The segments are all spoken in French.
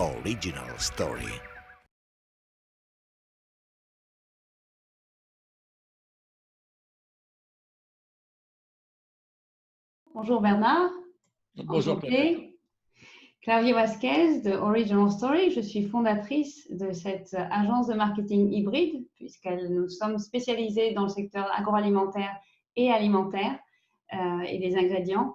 Original Story. Bonjour Bernard, Bonjour Claudia. enchantée. Claudia Vasquez de Original Story, je suis fondatrice de cette agence de marketing hybride puisque nous sommes spécialisés dans le secteur agroalimentaire et alimentaire et des ingrédients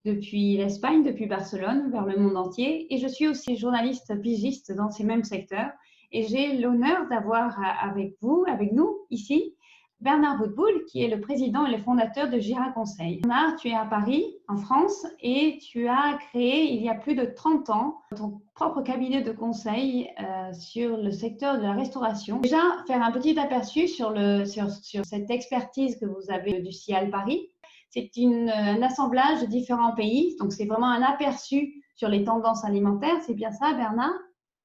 depuis l'Espagne, depuis Barcelone, vers le monde entier. Et je suis aussi journaliste pigiste dans ces mêmes secteurs. Et j'ai l'honneur d'avoir avec nous, ici, Bernard Boutboul, qui est le président et le fondateur de Gira Conseil. Bernard, tu es à Paris, en France, et tu as créé, il y a plus de 30 ans, ton propre cabinet de conseil sur le secteur de la restauration. Déjà, faire un petit aperçu sur cette expertise que vous avez du CIAL Paris. C'est un assemblage de différents pays, donc c'est vraiment un aperçu sur les tendances alimentaires. C'est bien ça, Bernard?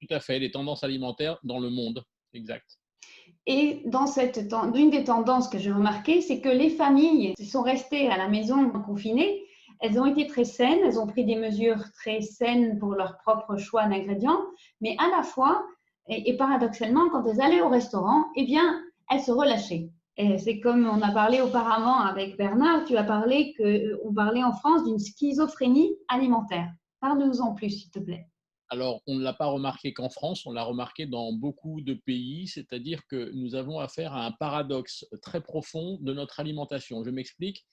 Tout à fait, les tendances alimentaires dans le monde, exact. Et l'une des tendances que j'ai remarquées, c'est que les familles sont restées à la maison confinées. Elles ont été très saines, elles ont pris des mesures très saines pour leur propre choix d'ingrédients, mais à la fois, et paradoxalement, quand elles allaient au restaurant, eh bien, elles se relâchaient. Et c'est comme on a parlé auparavant avec Bernard, on parlait en France d'une schizophrénie alimentaire. Parle-nous en plus, s'il te plaît. Alors, on ne l'a pas remarqué qu'en France, on l'a remarqué dans beaucoup de pays, c'est-à-dire que nous avons affaire à un paradoxe très profond de notre alimentation. Je m'explique,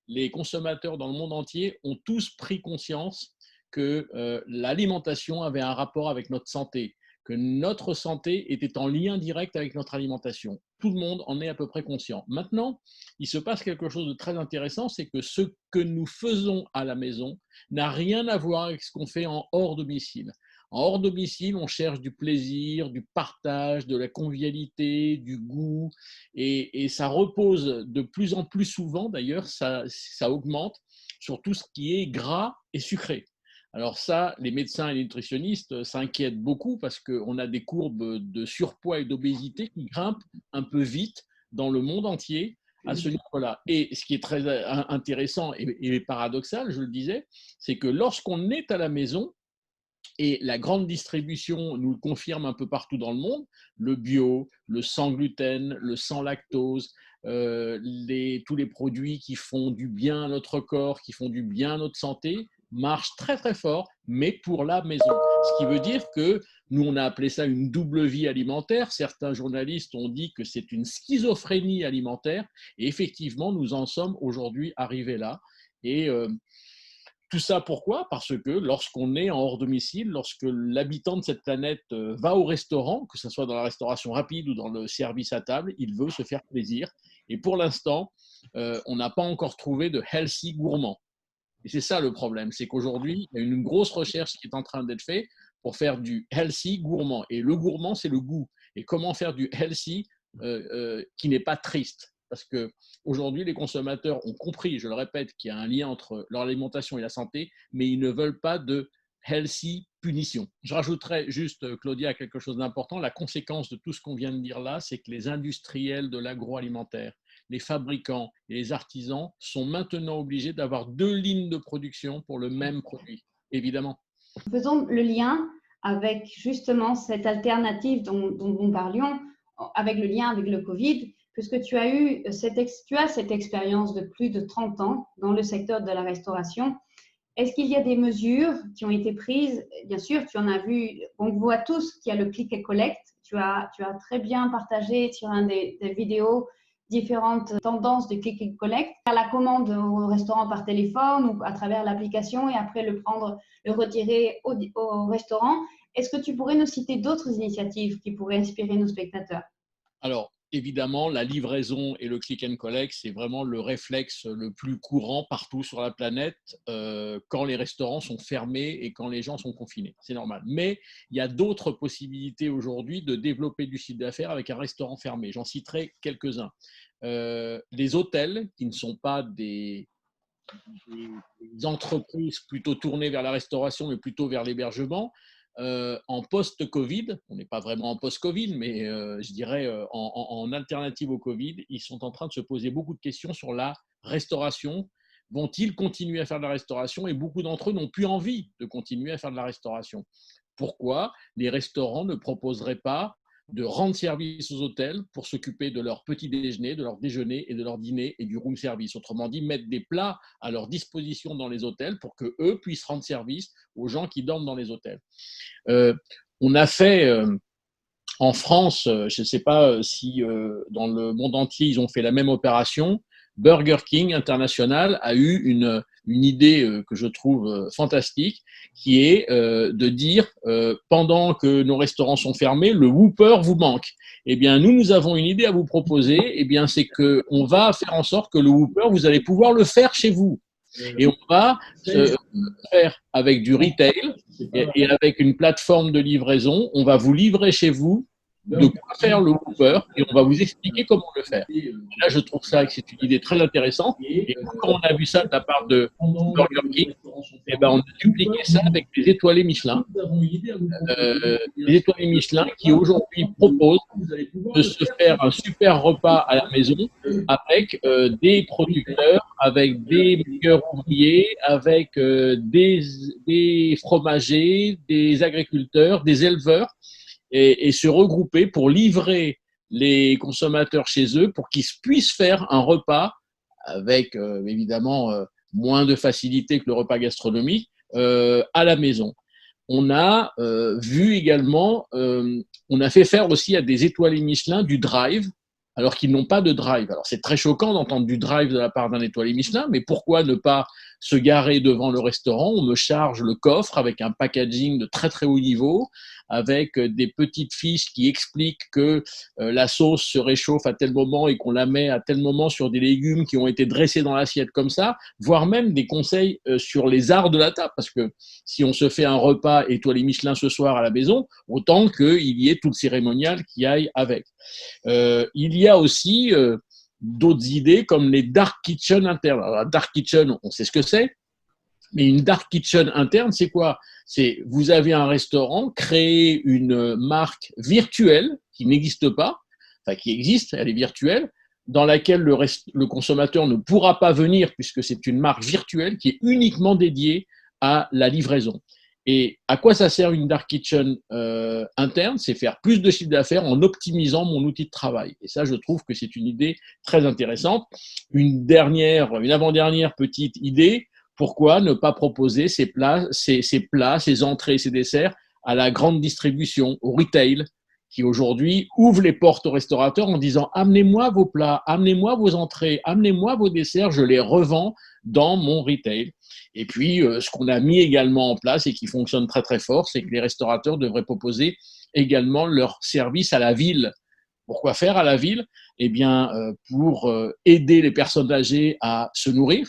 les consommateurs dans le monde entier ont tous pris conscience que l'alimentation avait un rapport avec notre santé, que notre santé était en lien direct avec notre alimentation. Tout le monde en est à peu près conscient. Maintenant, il se passe quelque chose de très intéressant, c'est que ce que nous faisons à la maison n'a rien à voir avec ce qu'on fait en hors domicile. En hors domicile, on cherche du plaisir, du partage, de la convivialité, du goût, et ça repose de plus en plus souvent, d'ailleurs, ça augmente sur tout ce qui est gras et sucré. Alors ça, les médecins et les nutritionnistes s'inquiètent beaucoup parce qu'on a des courbes de surpoids et d'obésité qui grimpent un peu vite dans le monde entier à ce niveau-là. Et ce qui est très intéressant et paradoxal, je le disais, c'est que lorsqu'on est à la maison, et la grande distribution nous le confirme un peu partout dans le monde, le bio, le sans gluten, le sans lactose, tous les produits qui font du bien à notre corps, qui font du bien à notre santé, marchent très très fort, mais pour la maison. Ce qui veut dire que nous, on a appelé ça une double vie alimentaire. Certains journalistes ont dit que c'est une schizophrénie alimentaire. Et effectivement, nous en sommes aujourd'hui arrivés là. Et tout ça pourquoi? Parce que lorsqu'on est en hors domicile, lorsque l'habitant de cette planète va au restaurant, que ce soit dans la restauration rapide ou dans le service à table, il veut se faire plaisir. Et pour l'instant, on n'a pas encore trouvé de healthy gourmand. Et c'est ça le problème, c'est qu'aujourd'hui, il y a une grosse recherche qui est en train d'être faite pour faire du healthy gourmand. Et le gourmand, c'est le goût. Et comment faire du healthy qui n'est pas triste? Parce qu'aujourd'hui, les consommateurs ont compris, je le répète, qu'il y a un lien entre leur alimentation et la santé, mais ils ne veulent pas de healthy punition. Je rajouterais juste, Claudia, quelque chose d'important. La conséquence de tout ce qu'on vient de dire là, c'est que les industriels de l'agroalimentaire, les fabricants et les artisans sont maintenant obligés d'avoir 2 lignes de production pour le même produit, évidemment. Faisons le lien avec justement cette alternative dont nous parlions, avec le lien avec le Covid, puisque tu as cette expérience de plus de 30 ans dans le secteur de la restauration. Est-ce qu'il y a des mesures qui ont été prises? Bien sûr, tu en as vu, on voit tous qu'il y a le click and collect. Tu as très bien partagé sur des vidéos différentes tendances de click and collect, faire la commande au restaurant par téléphone ou à travers l'application et après le retirer au restaurant. Est-ce que tu pourrais nous citer d'autres initiatives qui pourraient inspirer nos spectateurs? Alors, évidemment, la livraison et le click and collect, c'est vraiment le réflexe le plus courant partout sur la planète quand les restaurants sont fermés et quand les gens sont confinés. C'est normal. Mais il y a d'autres possibilités aujourd'hui de développer du chiffre d'affaires avec un restaurant fermé. J'en citerai quelques-uns. Les hôtels, qui ne sont pas des entreprises plutôt tournées vers la restauration, mais plutôt vers l'hébergement, en post-Covid, on n'est pas vraiment en post-Covid, mais je dirais en alternative au Covid, ils sont en train de se poser beaucoup de questions sur la restauration. Vont-ils continuer à faire de la restauration? Et beaucoup d'entre eux n'ont plus envie de continuer à faire de la restauration. pourquoi les restaurants ne proposeraient pas de rendre service aux hôtels pour s'occuper de leur petit déjeuner, de leur déjeuner et de leur dîner et du room service. Autrement dit, mettre des plats à leur disposition dans les hôtels pour qu'eux puissent rendre service aux gens qui dorment dans les hôtels. On a fait en France, je ne sais pas si dans le monde entier ils ont fait la même opération. Burger King International a eu une idée que je trouve fantastique, qui est de dire pendant que nos restaurants sont fermés, le Whopper vous manque. Eh bien, nous avons une idée à vous proposer. Eh bien, c'est que on va faire en sorte que le Whopper, vous allez pouvoir le faire chez vous. Et on va faire avec du retail et avec une plateforme de livraison. On va vous livrer chez vous de quoi faire le Whopper et on va vous expliquer comment le faire. Et là, je trouve ça que c'est une idée très intéressante. Et quand on a vu ça de la part de Burger King, eh ben, on a dupliqué ça avec les étoilés Michelin. Les étoilés Michelin qui aujourd'hui proposent de se faire un super repas à la maison avec des producteurs, avec des meilleurs ouvriers, avec des fromagers, des agriculteurs, des éleveurs. Et se regrouper pour livrer les consommateurs chez eux pour qu'ils puissent faire un repas avec évidemment moins de facilité que le repas gastronomique à la maison. On a vu également, on a fait faire aussi à des étoilés Michelin du drive, alors qu'ils n'ont pas de drive. Alors c'est très choquant d'entendre du drive de la part d'un étoilé Michelin, mais pourquoi ne pas se garer devant le restaurant? On me charge le coffre avec un packaging de très très haut niveau, avec des petites fiches qui expliquent que la sauce se réchauffe à tel moment et qu'on la met à tel moment sur des légumes qui ont été dressés dans l'assiette comme ça, voire même des conseils sur les arts de la table, parce que si on se fait un repas étoilé Michelin ce soir à la maison, autant qu'il y ait tout le cérémonial qui aille avec. Il y a aussi d'autres idées comme les dark kitchen internes. Alors, la dark kitchen, on sait ce que c'est, mais une dark kitchen interne, c'est quoi? C'est vous avez un restaurant, créez une marque virtuelle qui n'existe pas, enfin qui existe, elle est virtuelle, dans laquelle le consommateur ne pourra pas venir puisque c'est une marque virtuelle qui est uniquement dédiée à la livraison. Et à quoi ça sert une dark kitchen interne? C'est faire plus de chiffre d'affaires en optimisant mon outil de travail. Et ça, je trouve que c'est une idée très intéressante. Une avant-dernière petite idée, pourquoi ne pas proposer ces plats, ces entrées, ces desserts à la grande distribution, au retail, qui aujourd'hui ouvre les portes aux restaurateurs en disant « Amenez-moi vos plats, amenez-moi vos entrées, amenez-moi vos desserts, je les revends dans mon retail ». Et puis, ce qu'on a mis également en place et qui fonctionne très très fort, c'est que les restaurateurs devraient proposer également leur service à la ville. Pourquoi faire à la ville? Eh bien, pour aider les personnes âgées à se nourrir,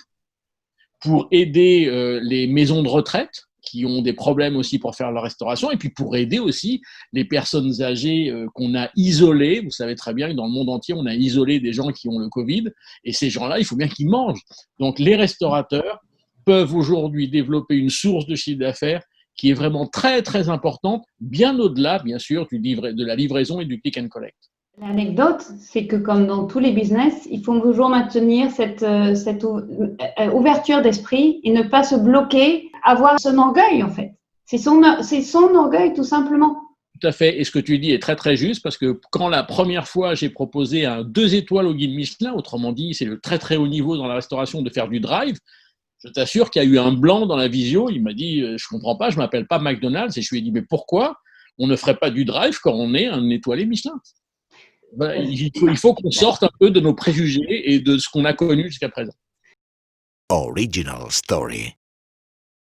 pour aider les maisons de retraite qui ont des problèmes aussi pour faire leur restauration, et puis pour aider aussi les personnes âgées qu'on a isolées. Vous savez très bien que dans le monde entier, on a isolé des gens qui ont le Covid, et ces gens-là, il faut bien qu'ils mangent. Donc les restaurateurs peuvent aujourd'hui développer une source de chiffre d'affaires qui est vraiment très très importante, bien au-delà, bien sûr, de la livraison et du click and collect. L'anecdote, c'est que comme dans tous les business, il faut toujours maintenir cette ouverture d'esprit et ne pas se bloquer, avoir son orgueil en fait. C'est son orgueil tout simplement. Tout à fait. Et ce que tu dis est très très juste parce que quand la première fois j'ai proposé un 2 étoiles au guide Michelin, autrement dit c'est le très très haut niveau dans la restauration de faire du drive, je t'assure qu'il y a eu un blanc dans la visio. Il m'a dit je comprends pas, je m'appelle pas McDonald's, et je lui ai dit mais pourquoi on ne ferait pas du drive quand on est un étoilé Michelin? Il faut qu'on sorte un peu de nos préjugés et de ce qu'on a connu jusqu'à présent. Original Story.